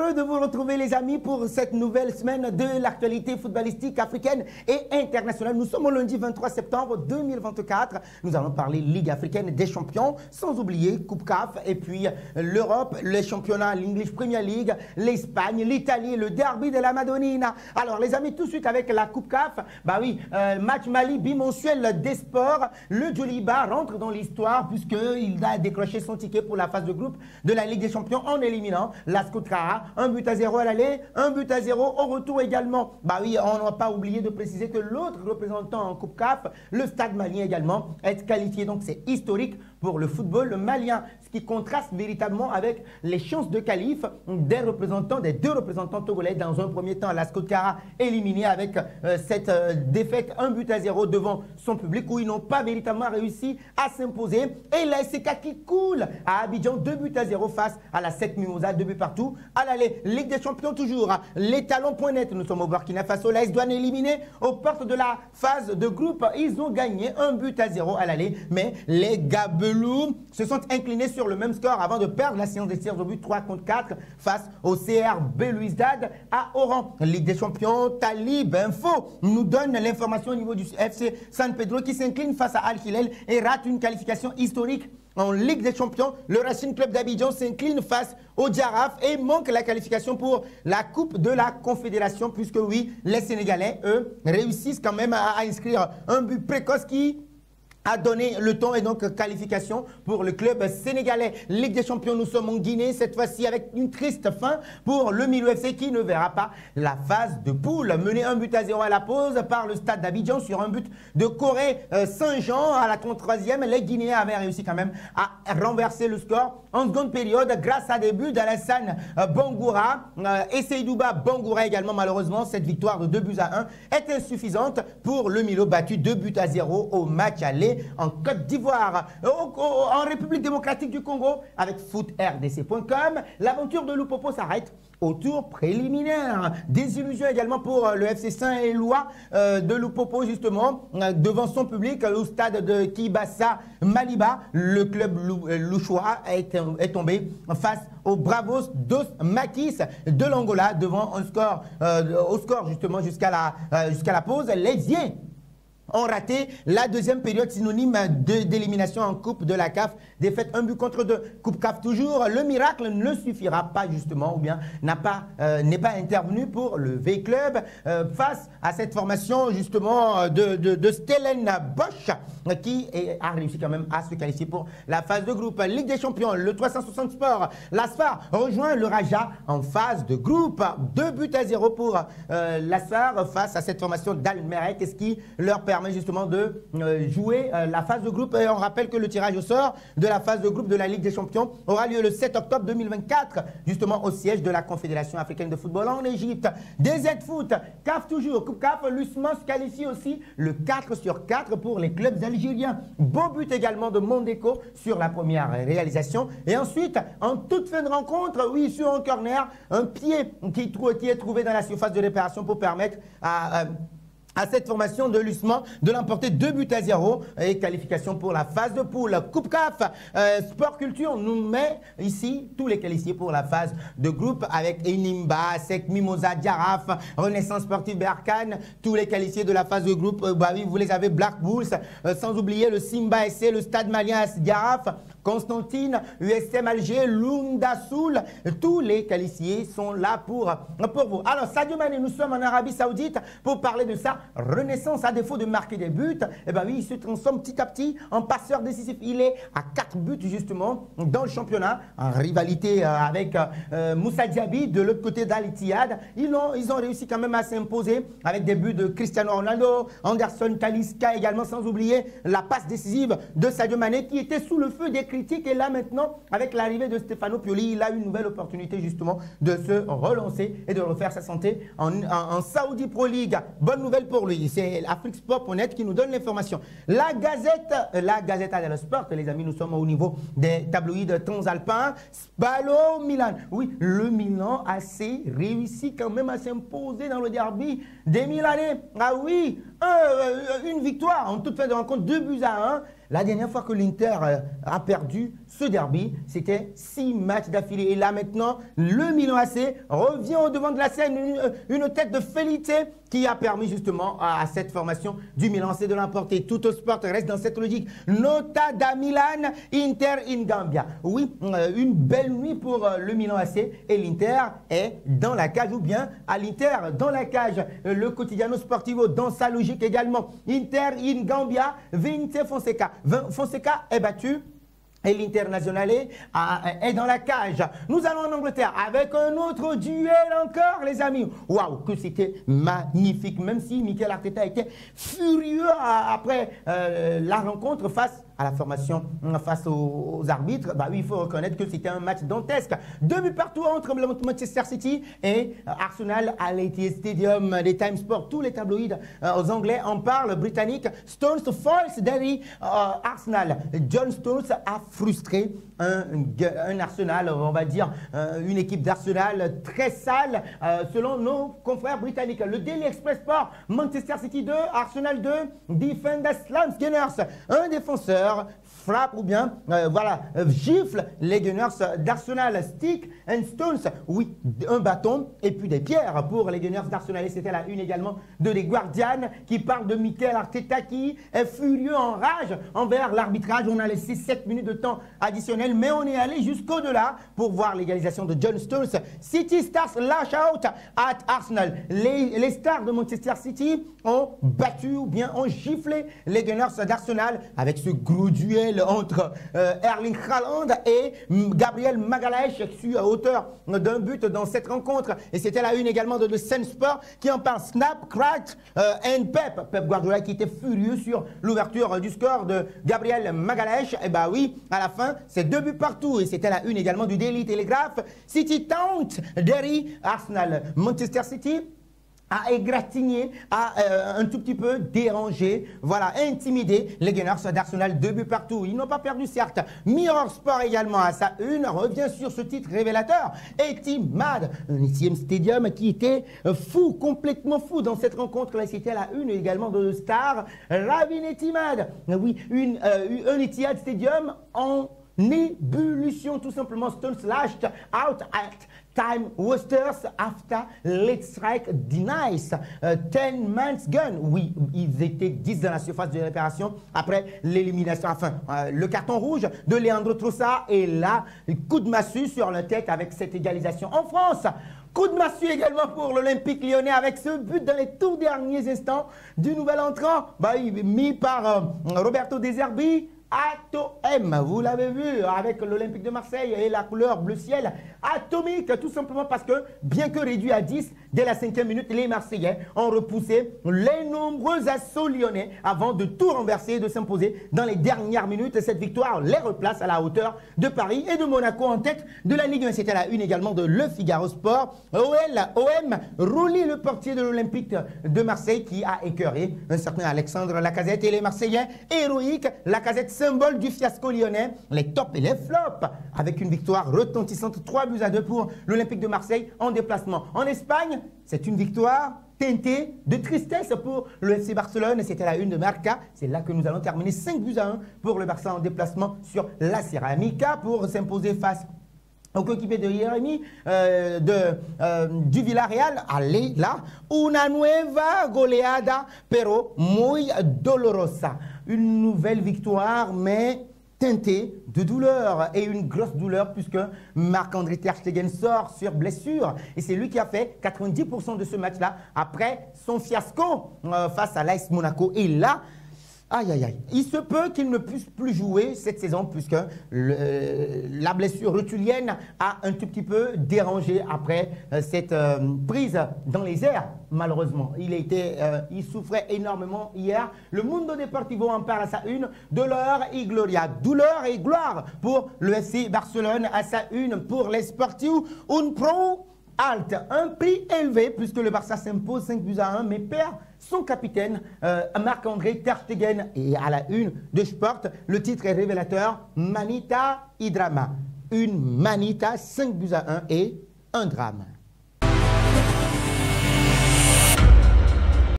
Heureux de vous retrouver les amis pour cette nouvelle semaine de l'actualité footballistique africaine et internationale. Nous sommes au lundi 23 septembre 2024. Nous allons parler Ligue africaine des champions, sans oublier Coupe CAF et puis l'Europe, les championnats, l'English Premier League, l'Espagne, l'Italie, le derby de la Madonnina. Alors les amis, tout de suite avec la Coupe CAF, bah oui, match Mali bimensuel des sports. Le Djoliba rentre dans l'histoire puisqu'il a décroché son ticket pour la phase de groupe de la Ligue des champions en éliminant la Scotra. 1-0 à l'aller, 1-0 au retour également. Bah oui, on n'a pas oublié de préciser que l'autre représentant en Coupe CAF, le Stade malien également, est qualifié. Donc c'est historique pour le football malien, ce qui contraste véritablement avec les chances de qualif des deux représentants togolais. Dans un premier temps, la Scotra éliminée avec cette défaite 1-0 devant son public où ils n'ont pas véritablement réussi à s'imposer. Et la SK qui coule à Abidjan 2-0 face à la SEC Mimosa, 2 buts partout. À l'aller, Ligue des champions toujours, les talons.net, nous sommes au Burkina Faso, l'AS Douanes éliminé aux portes de la phase de groupe. Ils ont gagné 1-0 à l'aller, mais les Gabelous se sont inclinés sur le même score avant de perdre la séance des tirs au but 3-4 face au CR Belouizdad à Oran. Ligue des champions, Talib Info nous donne l'information au niveau du FC San Pedro qui s'incline face à Al Hilal et rate une qualification historique en Ligue des champions. Le Racing Club d'Abidjan s'incline face au Djaraf et manque la qualification pour la Coupe de la Confédération puisque oui, les Sénégalais, eux, réussissent quand même à inscrire un but précoce qui a donné le temps et donc qualification pour le club sénégalais. Ligue des champions, nous sommes en Guinée, cette fois-ci avec une triste fin pour le Milo FC qui ne verra pas la phase de poule. Mené 1-0 à la pause par le stade d'Abidjan sur un but de Corée Saint-Jean à la 33e. Les Guinéens avaient réussi quand même à renverser le score en seconde période grâce à des buts d'Alassane Bangoura et Seydouba Bangoura également. Malheureusement, cette victoire de 2-1 est insuffisante pour le Milo battu 2-0 au match aller en Côte d'Ivoire. En République démocratique du Congo, avec footrdc.com, l'aventure de Lupopo s'arrête au tour préliminaire. Désillusion également pour le FC Saint-Éloi de Lupopo, justement, devant son public au stade de Kibassa Maliba. Le club louchois est tombé face aux Bravos dos Maquis de l'Angola devant un score, au score justement jusqu'à la pause. Les Viens ont raté la deuxième période synonyme d'élimination en Coupe de la CAF. Défaite 1-2. Coupe CAF toujours. Le miracle ne suffira pas justement ou bien n'est pas intervenu pour le V-Club face à cette formation justement de Stellenbosch qui a réussi quand même à se qualifier pour la phase de groupe. Ligue des champions, le 360 Sport, l'Asfar rejoint le Raja en phase de groupe. 2-0 pour l'Asfar face à cette formation d'Almerec, ce qui leur permet justement de jouer la phase de groupe. Et on rappelle que le tirage au sort de la phase de groupe de la Ligue des champions aura lieu le 7 octobre 2024, justement au siège de la Confédération africaine de football en Égypte. DZ Foot, CAF toujours, Coupe CAF, l'USMA se qualifie aussi le 4/4 pour les clubs algériens. Beau but également de Mondeko sur la première réalisation. Et ensuite, en toute fin de rencontre, oui, sur un corner, un pied qui est trouvé dans la surface de réparation pour permettre à cette formation de l'USMAN de l'emporter 2-0 et qualification pour la phase de poule. Coupe CAF, Sport Culture nous met ici tous les qualifiés pour la phase de groupe avec Enimba, Sek Mimosa, Djaraf, Renaissance Sportive Berkane, tous les qualifiés de la phase de groupe. Bah oui, vous les avez, Black Bulls, sans oublier le Simba SC, le Stade malien Djaraf, Constantine, USM Alger, Lunda Soul, tous les qualifiés sont là pour vous. Alors Sadio Mané, nous sommes en Arabie Saoudite pour parler de ça. Renaissance, à défaut de marquer des buts, eh ben oui, il se transforme petit à petit en passeur décisif. Il est à 4 buts justement dans le championnat, en rivalité avec Moussa Diaby de l'autre côté d'Al Ittihad. Ils ont réussi quand même à s'imposer avec des buts de Cristiano Ronaldo, Anderson Talisca également, sans oublier la passe décisive de Sadio Mané qui était sous le feu des critiques. Et là maintenant, avec l'arrivée de Stefano Pioli, il a une nouvelle opportunité justement de se relancer et de refaire sa santé en Saudi Pro League. Bonne nouvelle pour lui. C'est AfriqueSport.net qui nous donne l'information. La Gazzetta dello Sport, les amis, nous sommes au niveau des tabloïds transalpins. Spallo Milan. Oui, le Milan a réussi quand même à s'imposer dans le derby des Milanais. Ah oui, une victoire en toute fin de rencontre, 2-1. la dernière fois que l'Inter a perdu ce derby, c'était 6 matchs d'affilée. Et là maintenant, le Milan AC revient au devant de la scène, une tête de félité qui a permis justement à cette formation du Milan AC de l'emporter. Tout au sport reste dans cette logique. Nota da Milan, Inter in Gambia. Oui, une belle nuit pour le Milan AC et l'Inter est dans la cage, ou bien à l'Inter dans la cage. Le Quotidiano Sportivo dans sa logique également. Inter in Gambia, Vince Fonseca. Fonseca est battu. Et l'Internationale est dans la cage. Nous allons en Angleterre avec un autre duel encore, les amis. Waouh, que c'était magnifique. Même si Mikel Arteta était furieux après la rencontre face à la formation, face aux arbitres. Bah oui, il faut reconnaître que c'était un match dantesque. 2 buts partout entre Manchester City et Arsenal à l'Etihad Stadium. Les Times Sport, tous les tabloïds aux Anglais en parlent. Britannique, Stones falls derrière Arsenal. John Stones a frustré un Arsenal, on va dire, une équipe d'Arsenal très sale, selon nos confrères britanniques. Le Daily Express Sport, Manchester City 2, Arsenal 2, Defenders Slams Gunners, un défenseur frappe ou bien gifle les Gunners d'Arsenal. Stick and Stones, oui, un bâton et puis des pierres pour les Gunners d'Arsenal. Et c'était la une également de The Guardian qui parle de Mikel Arteta qui est furieux, en rage envers l'arbitrage. On a laissé 7 minutes de temps additionnel, mais on est allé jusqu'au-delà pour voir l'égalisation de John Stones. City Stars lash out at Arsenal. Les stars de Manchester City ont battu ou bien ont giflé les Gunners d'Arsenal avec ce gros duel entre Erling Haaland et Gabriel Magalhaes, auteur d'un but dans cette rencontre. Et c'était la une également de The Sun Sport qui en parle. Snap, crack and Pep Guardiola qui était furieux sur l'ouverture du score de Gabriel Magalhaes. Et bah oui, à la fin, c'est 2 buts partout. Et c'était la une également du Daily Telegraph. City taunt Derry Arsenal. Manchester City a égratigné, a un tout petit peu dérangé, voilà, intimidé les Gunners d'Arsenal. 2 buts partout. Ils n'ont pas perdu, certes. Mirror Sport également à sa une revient sur ce titre révélateur. Etihad, un Etihad Stadium qui était fou, complètement fou dans cette rencontre-là. C'était la une également de Star. Ravin Etihad, oui, un Etihad Stadium en ébullition, tout simplement. Stones lashed out at time wasters after late strike denies 10 man's gun. Oui, ils étaient 10 dans la surface de réparation après l'élimination, enfin le carton rouge de Leandro Trossard, et là, coup de massue sur la tête avec cette égalisation. En France, coup de massue également pour l'Olympique lyonnais avec ce but dans les tout derniers instants du nouvel entrant, mis par Roberto De Zerbi. ATOM, vous l'avez vu avec l'Olympique de Marseille et la couleur bleu ciel atomique, tout simplement parce que bien que réduit à 10 dès la 5e minute, les Marseillais ont repoussé les nombreux assauts lyonnais avant de tout renverser et de s'imposer dans les dernières minutes. Cette victoire les replace à la hauteur de Paris et de Monaco en tête de la Ligue 1. C'était la une également de Le Figaro Sport. OM, Rouli, le portier de l'Olympique de Marseille, qui a écœuré un certain Alexandre Lacazette, et les Marseillais héroïques. Lacazette, symbole du fiasco lyonnais, les tops et les flops, avec une victoire retentissante 3-2 pour l'Olympique de Marseille en déplacement. En Espagne, c'est une victoire teintée de tristesse pour le FC Barcelone. C'était la une de Marca. C'est là que nous allons terminer 5-1 pour le Barça en déplacement sur la Ceramica pour s'imposer face au coéquipier de Jérémy du Villarreal. Allez là, una nueva goleada, pero muy dolorosa. Une nouvelle victoire, mais teintée de douleur, et une grosse douleur puisque Marc-André Ter Stegen sort sur blessure, et c'est lui qui a fait 90% de ce match-là après son fiasco face à l'AS Monaco. Et là, aïe, aïe, aïe. Il se peut qu'il ne puisse plus jouer cette saison puisque la blessure rotulienne a un tout petit peu dérangé après cette prise dans les airs, malheureusement. Il souffrait énormément hier. Le Mundo Deportivo en parle à sa une. Douleur et gloria. Douleur et gloire pour le FC Barcelone à sa une. Pour les sportifs, un pro alt. Un prix élevé puisque le Barça s'impose 5-1 mais perd son capitaine Marc-André Ter Stegen. Et à la une de Sport, le titre est révélateur, Manita y drama. Une Manita, 5-1 et un drame.